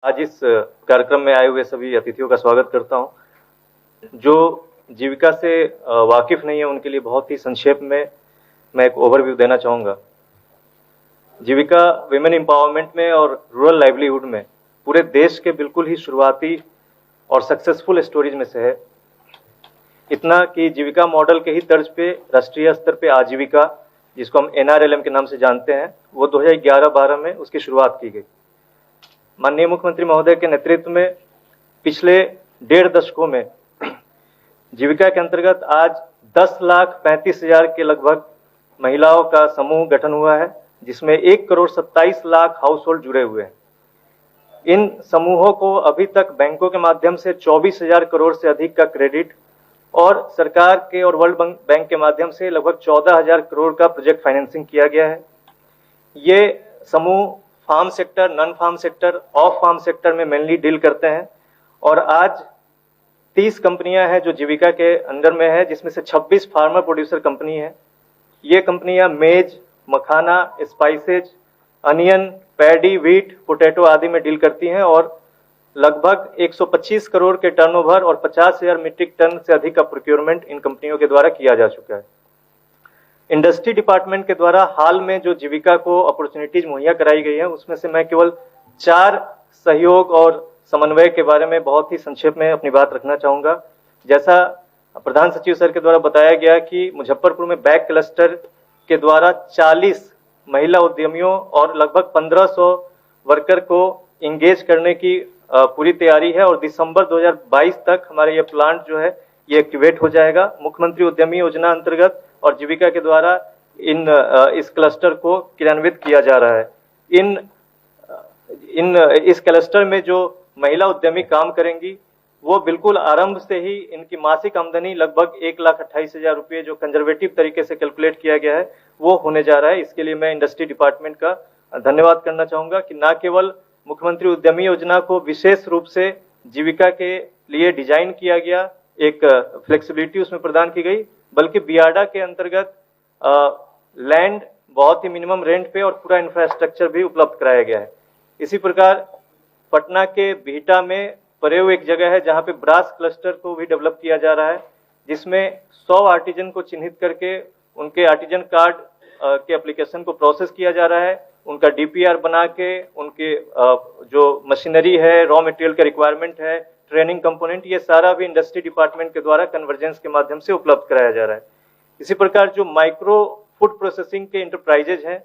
आज इस कार्यक्रम में आए हुए सभी अतिथियों का स्वागत करता हूं। जो जीविका से वाकिफ नहीं है उनके लिए बहुत ही संक्षेप में मैं एक ओवरव्यू देना चाहूँगा। जीविका विमेन एम्पावरमेंट में और रूरल लाइवलीहुड में पूरे देश के बिल्कुल ही शुरुआती और सक्सेसफुल स्टोरीज में से है। इतना कि जीविका मॉडल के ही तर्ज पे राष्ट्रीय स्तर पे आजीविका, जिसको हम NRLM के नाम से जानते हैं, वो 2011-12 में उसकी शुरुआत की गई। माननीय मुख्यमंत्री महोदय के नेतृत्व में पिछले 1.5 दशकों में जीविका के अंतर्गत आज 10,35,000 के लगभग महिलाओं का समूह गठन हुआ है, जिसमें 1,27,00,000 हाउस होल्ड जुड़े हुए हैं। इन समूहों को अभी तक बैंकों के माध्यम से 24,000 करोड़ से अधिक का क्रेडिट और सरकार के और वर्ल्ड बैंक के माध्यम से लगभग 14,000 करोड़ का प्रोजेक्ट फाइनेंसिंग किया गया है। ये समूह farm sector, non farm sector, off farm sector में मेनली डील करते हैं और आज 30 कंपनियां हैं जो जीविका के अंडर में है, जिसमें से 26 फार्मर प्रोड्यूसर कंपनी है। ये कंपनियां maize, makhana, spices, onion, paddy, wheat, potato आदि में डील करती हैं और लगभग 125 करोड़ के टर्नओवर और 50,000 मीट्रिक टन से अधिक का प्रोक्योरमेंट इन कंपनियों के द्वारा किया जा चुका है। इंडस्ट्री डिपार्टमेंट के द्वारा हाल में जो जीविका को अपॉर्चुनिटीज मुहैया कराई गई है, उसमें से मैं केवल 4 सहयोग और समन्वय के बारे में बहुत ही संक्षेप में अपनी बात रखना चाहूंगा। जैसा प्रधान सचिव सर के द्वारा बताया गया कि मुजफ्फरपुर में बैग क्लस्टर के द्वारा 40 महिला उद्यमियों और लगभग 1500 वर्कर को इंगेज करने की पूरी तैयारी है और दिसंबर 2022 तक हमारा ये प्लांट जो है ये एक्टिवेट हो जाएगा। मुख्यमंत्री उद्यमी योजना अंतर्गत और जीविका के द्वारा इस क्लस्टर को क्रियान्वित किया जा रहा है। इस क्लस्टर में जो महिला उद्यमी काम करेंगी वो बिल्कुल आरंभ से ही इनकी मासिक आमदनी लगभग 1,28,000 रुपये जो कंजर्वेटिव तरीके से कैलकुलेट किया गया है वो होने जा रहा है। इसके लिए मैं इंडस्ट्री डिपार्टमेंट का धन्यवाद करना चाहूंगा कि न केवल मुख्यमंत्री उद्यमी योजना को विशेष रूप से जीविका के लिए डिजाइन किया गया, एक फ्लेक्सिबिलिटी उसमें प्रदान की गई, बल्कि बियाडा के अंतर्गत लैंड बहुत ही मिनिमम रेंट पे और पूरा इंफ्रास्ट्रक्चर भी उपलब्ध कराया गया है। इसी प्रकार पटना के बिहटा में परेव एक जगह है जहां पे ब्रास क्लस्टर को भी डेवलप किया जा रहा है, जिसमें 100 आर्टिजन को चिन्हित करके उनके आर्टिजन कार्ड के एप्लीकेशन को प्रोसेस किया जा रहा है। उनका DPR बना के उनके जो मशीनरी है, रॉ मटेरियल का रिक्वायरमेंट है, ट्रेनिंग कंपोनेंट, ये सारा भी इंडस्ट्री डिपार्टमेंट के द्वारा कन्वर्जेंस के माध्यम से उपलब्ध कराया जा रहा है। इसी प्रकार जो माइक्रो फूड प्रोसेसिंग के इंटरप्राइजेज हैं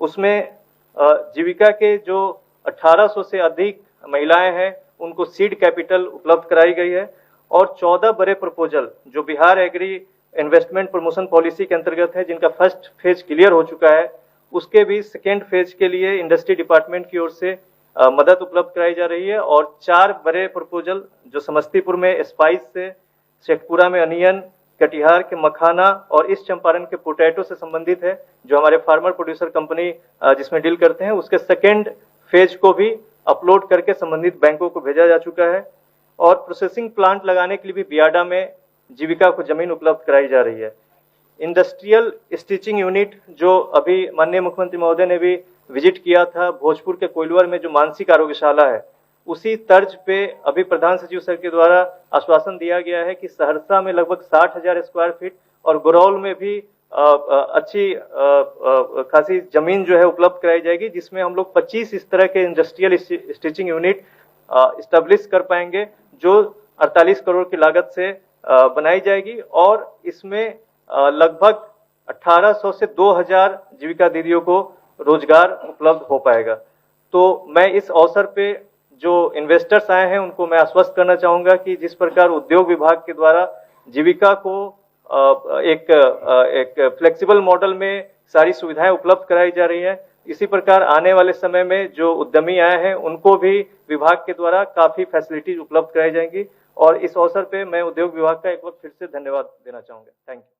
उसमें जीविका के जो 1800 से अधिक महिलाएं हैं उनको सीड कैपिटल उपलब्ध कराई गई है और 14 बड़े प्रपोजल जो Bihar agri investment promotion policy के अंतर्गत है, जिनका फर्स्ट फेज क्लियर हो चुका है, उसके भी सेकेंड फेज के लिए इंडस्ट्री डिपार्टमेंट की ओर से मदद उपलब्ध कराई जा रही है और 4 बड़े प्रपोजल जो समस्तीपुर में स्पाइस से, शेखपुरा में अनियन, कटिहार के मखाना और ईस्ट चंपारण के पोटैटो से संबंधित है, जो हमारे फार्मर प्रोड्यूसर कंपनी जिसमें डील करते हैं, उसके सेकेंड फेज को भी अपलोड करके संबंधित बैंकों को भेजा जा चुका है। और प्रोसेसिंग प्लांट लगाने के लिए भी बियाडा में जीविका को जमीन उपलब्ध कराई जा रही है। इंडस्ट्रियल स्टिचिंग यूनिट जो अभी माननीय मुख्यमंत्री महोदय ने भी विजिट किया था, भोजपुर के कोइलवर में जो मानसिक आरोग्यशाला है, उसी तर्ज पे अभी प्रधान सचिव सर के द्वारा आश्वासन दिया गया है कि सहरसा में लगभग 60,000 स्क्वायर फीट और गुरौल में भी अच्छी खासी जमीन जो है उपलब्ध कराई जाएगी, जिसमें हम लोग 25 इस तरह के इंडस्ट्रियल स्टिचिंग यूनिट स्टैब्लिश कर पाएंगे, जो 48 करोड़ की लागत से बनाई जाएगी और इसमें लगभग 1800 से 2000 जीविका दीदियों को रोजगार उपलब्ध हो पाएगा। तो मैं इस अवसर पे जो इन्वेस्टर्स आए हैं उनको मैं आश्वस्त करना चाहूंगा कि जिस प्रकार उद्योग विभाग के द्वारा जीविका को एक फ्लेक्सिबल मॉडल में सारी सुविधाएं उपलब्ध कराई जा रही है, इसी प्रकार आने वाले समय में जो उद्यमी आए हैं उनको भी विभाग के द्वारा काफी फैसिलिटीज उपलब्ध कराई जाएंगी और इस अवसर पे मैं उद्योग विभाग का एक बार फिर से धन्यवाद देना चाहूंगा। Thank you.